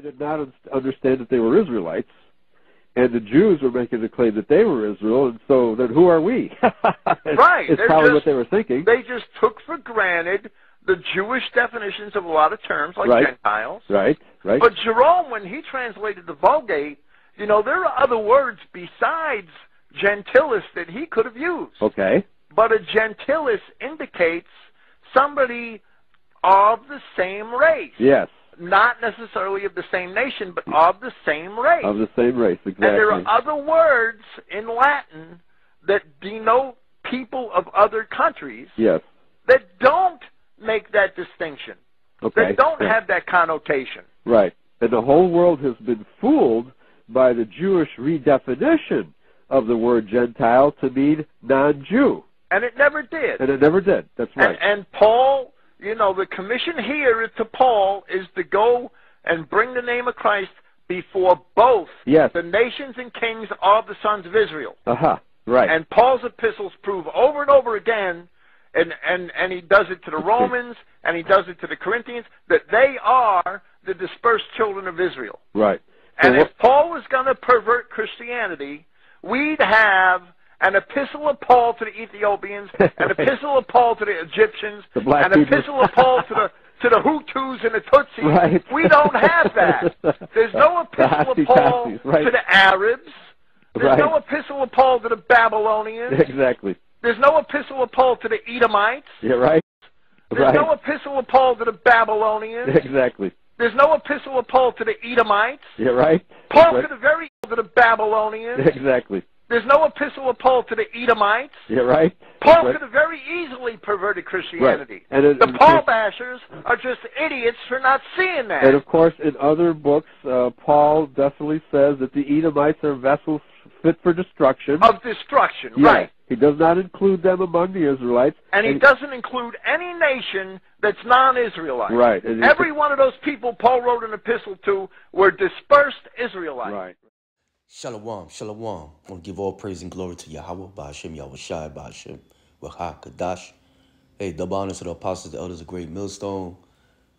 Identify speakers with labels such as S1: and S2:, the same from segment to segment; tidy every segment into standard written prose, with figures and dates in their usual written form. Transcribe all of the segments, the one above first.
S1: They did not understand that they were Israelites, and the Jews were making the claim that they were Israel, and so then who are we?
S2: Right.
S1: It's probably what they were thinking.
S2: They just took for granted the Jewish definitions of a lot of terms, like Gentiles.
S1: Right.
S2: But Jerome, when he translated the Vulgate, you know, there are other words besides gentilis that he could have used.
S1: Okay.
S2: But a gentilis indicates somebody of the same race.
S1: Yes.
S2: Not necessarily of the same nation, but of the same race.
S1: Of the same race, exactly.
S2: And there are other words in Latin that denote people of other countries that don't make that distinction.
S1: Okay.
S2: That don't have that connotation.
S1: Right. And the whole world has been fooled by the Jewish redefinition of the word Gentile to mean non-Jew.
S2: And it never did.
S1: That's right.
S2: And Paul, you know, the commission here to Paul is to go and bring the name of Christ before both the nations and kings of the sons of Israel.
S1: Right.
S2: And Paul's epistles prove over and over again, and he does it to the Romans, and he does it to the Corinthians, that they are the dispersed children of Israel.
S1: Right.
S2: And if Paul was going to pervert Christianity, we'd have an epistle of Paul to the Ethiopians, an epistle of Paul to the Egyptians, an epistle of Paul to the Hutus and the Tutsis.
S1: Right.
S2: We don't have that. There's no epistle of Paul to the Arabs. There's no epistle of Paul to the Babylonians.
S1: Exactly.
S2: There's no epistle of Paul to the Edomites.
S1: Right.
S2: There's no epistle of Paul to the Babylonians.
S1: Exactly.
S2: There's no epistle of Paul to the Edomites.
S1: Right.
S2: Paul could have very to the Babylonians.
S1: Exactly.
S2: There's no epistle of Paul to the Edomites.
S1: Right.
S2: Paul could have very easily perverted Christianity.
S1: And
S2: the Paul bashers are just idiots for not seeing that.
S1: And of course, in other books, Paul definitely says that the Edomites are vessels fit for destruction.
S2: Of destruction, right.
S1: He does not include them among the Israelites.
S2: And he doesn't include any nation that's non-Israelite.
S1: Right.
S2: Every one of those people Paul wrote an epistle to were dispersed Israelites.
S1: Right.
S3: Shalom, shalom. I want to give all praise and glory to Yahweh, Ba'ashem, Yahushai, Ba'ashem, Wahak, Kadash. Hey, double honors to the apostles, the elders of Great Millstone.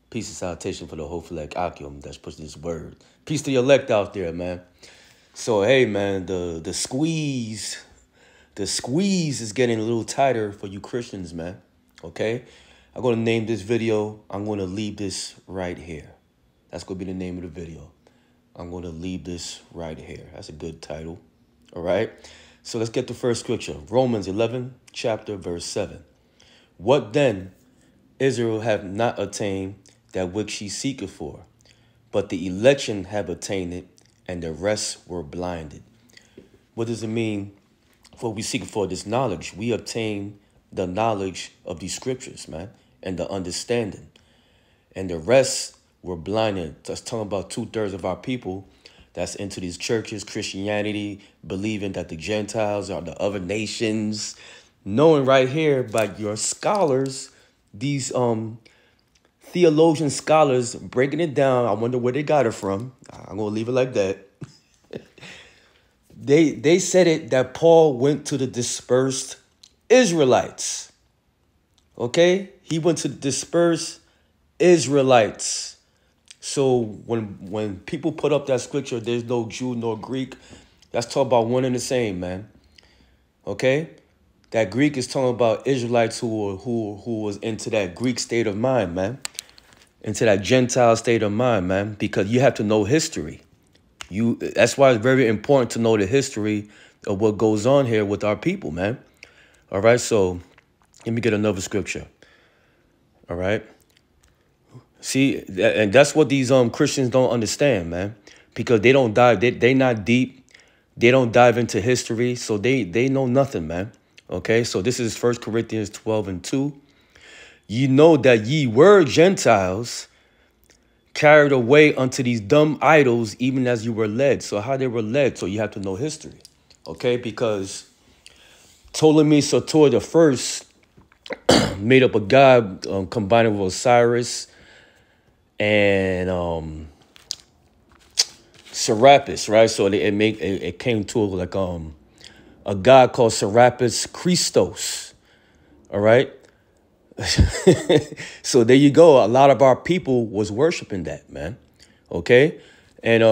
S3: Peace and salutation for the whole Philek Akim that's pushing this word. Peace to the elect out there, man. So, hey, man, the squeeze is getting a little tighter for you Christians, man. Okay? I'm going to name this video, I'm going to leave this right here. That's going to be the name of the video. I'm going to leave this right here. That's a good title. All right? So let's get the first scripture. Romans 11, chapter, verse 7. What then? Israel have not attained that which she seeketh for, but the election have attained it, and the rest were blinded. What does it mean for we seek for this knowledge? We obtain the knowledge of these scriptures, man, and the understanding. And the rest were blinded. That's talking about 2/3 of our people that's into these churches, Christianity, believing that the Gentiles are the other nations, knowing right here by your scholars, these theologian scholars breaking it down. I wonder where they got it from. I'm going to leave it like that. They said it that Paul went to the dispersed Israelites. Okay? He went to the dispersed Israelites. So when people put up that scripture, there's no Jew nor Greek, that's talking about one and the same, man. Okay? That Greek is talking about Israelites who was into that Greek state of mind, man. Into that Gentile state of mind, man. Because you have to know history. That's why it's very important to know the history of what goes on here with our people, man. All right, so let me get another scripture. All right. See, and that's what these Christians don't understand, man. Because they don't dive, they not deep. They don't dive into history, so they know nothing, man. Okay, so this is 1 Corinthians 12:2. You know that ye were Gentiles, carried away unto these dumb idols, even as you were led. So how they were led, so you have to know history. Okay, because Ptolemy Soter the first made up a god combining with Osiris and Serapis, right? So it came to like a god called Serapis Christos. All right. So there you go. A lot of our people was worshiping that, man. okay? And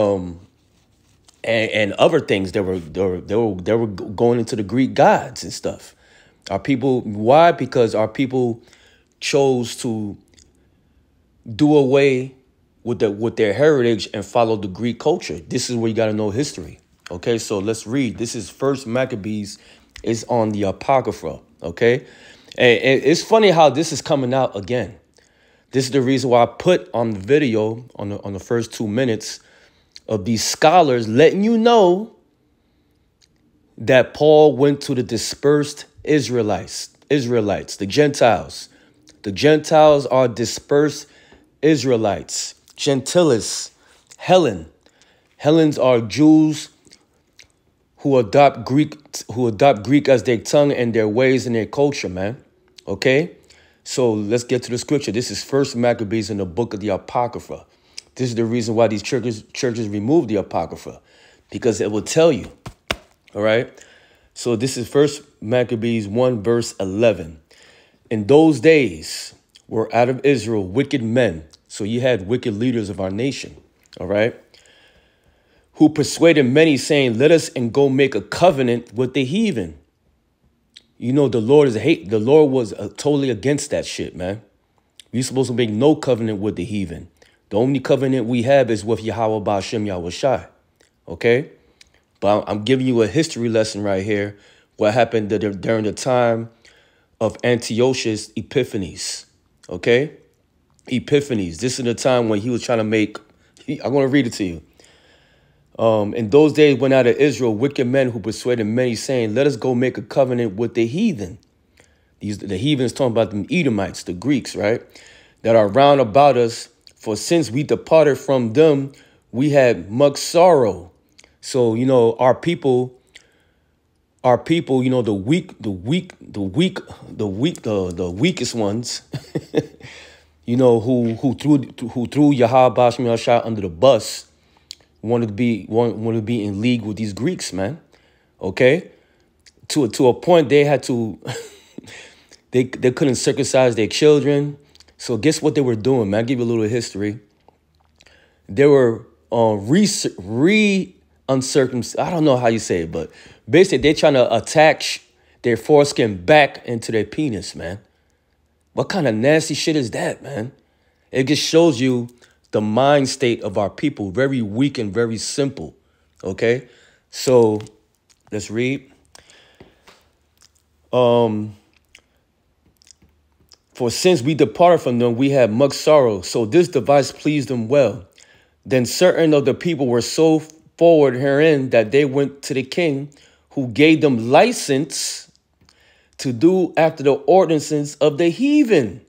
S3: other things they were going into the Greek gods and stuff. Our people, why? Because our people chose to do away with their heritage and follow the Greek culture. This is where you got to know history. Okay, so let's read. This is First Maccabees. It's on the Apocrypha. Okay, and it's funny how this is coming out again. This is the reason why I put on the video on the first 2 minutes of these scholars letting you know that Paul went to the dispersed Israelites, the Gentiles. The Gentiles are dispersed Israelites. Gentilis, Hellenes are Jews who adopt Greek as their tongue and their ways and their culture, man. Okay? So let's get to the scripture. This is First Maccabees in the book of the Apocrypha. This is the reason why these churches removed the Apocrypha, because it will tell you. All right? So this is First Maccabees 1 verse 11. In those days were out of Israel wicked men. So you had wicked leaders of our nation. All right? Who persuaded many, saying, let us and go make a covenant with the heathen. You know, the Lord was totally against that shit, man. We're supposed to make no covenant with the heathen. The only covenant we have is with Yahweh Ba'ashem Yahushai. Okay? But I'm giving you a history lesson right here. What happened during the time of Antiochus Epiphanes. Okay? Epiphanes. This is the time when he was trying to make... I'm going to read it to you. In those days went out of Israel wicked men who persuaded many, saying, let us go make a covenant with the heathen. The heathens talking about the Edomites, the Greeks, right? That are round about us. For since we departed from them, we had much sorrow. So, you know, our people, you know, the weakest ones, you know, who threw Yahweh Ba'ashem Yahushai under the bus, wanted to be in league with these Greeks, man. Okay, to a point they had to they couldn't circumcise their children. So guess what they were doing, man? I'll give you a little history. They were uncircumcised. I don't know how you say it, but basically they're trying to attach their foreskin back into their penis, man. What kind of nasty shit is that, man? It just shows you the mind state of our people, very weak and very simple. Okay, so let's read. For since we departed from them, we had much sorrow. So this device pleased them well. Then certain of the people were so forward herein that they went to the king, who gave them license to do after the ordinances of the heathen.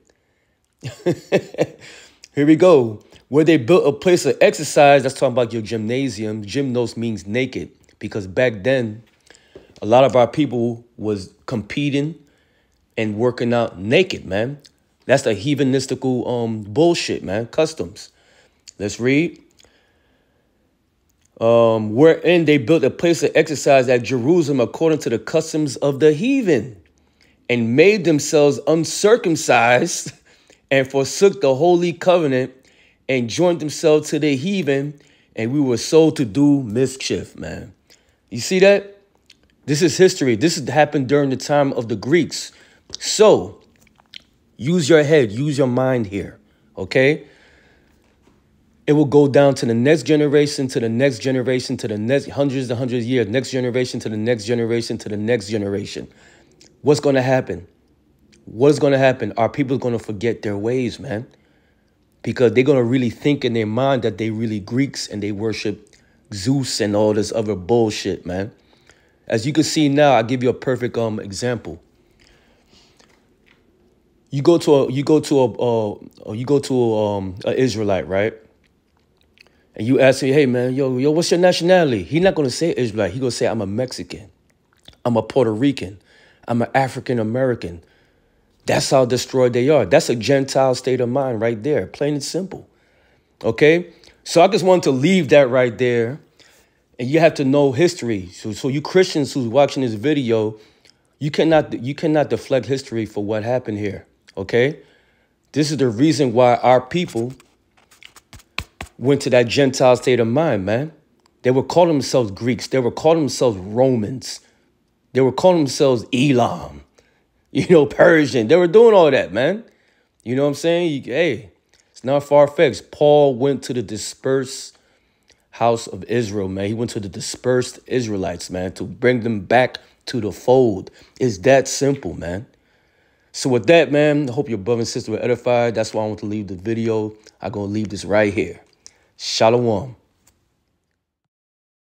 S3: Here we go. Where they built a place of exercise. That's talking about your gymnasium. Gymnos means naked, because back then, a lot of our people was competing and working out naked, man. That's the heathenistical bullshit, man. Customs. Let's read. Wherein they built a place of exercise at Jerusalem according to the customs of the heathen, and made themselves uncircumcised, and forsook the holy covenant, and joined themselves to the heathen, and we were sold to do mischief, man. You see that? This is history. This happened during the time of the Greeks. So, use your head, use your mind here, okay? It will go down to the next generation, to the next generation, to the next hundreds and hundreds of years, next generation, to the next generation, to the next generation. What's going to happen? What is going to happen? Our people are going to forget their ways, man, because they're going to really think in their mind that they really Greeks and they worship Zeus and all this other bullshit, man. As you can see now, I'll give you a perfect example. You go to an Israelite, right? And you ask him, hey man, yo, what's your nationality? He's not gonna say Israelite. He's gonna say, I'm a Mexican, I'm a Puerto Rican, I'm an African American. That's how destroyed they are. That's a Gentile state of mind right there, plain and simple. Okay, so I just wanted to leave that right there, and you have to know history. So you Christians who's watching this video, you cannot deflect history for what happened here. Okay, this is the reason why our people went to that Gentile state of mind, man. They were calling themselves Greeks. They were calling themselves Romans. They were calling themselves Elam, Persian. They were doing all that, man. You know what I'm saying? Hey, it's not far-fetched. Paul went to the dispersed house of Israel, man. He went to the dispersed Israelites, man, to bring them back to the fold. It's that simple, man. So with that, man, I hope your brother and sister were edified. That's why I want to leave the video. I'm going to leave this right here. Shalom.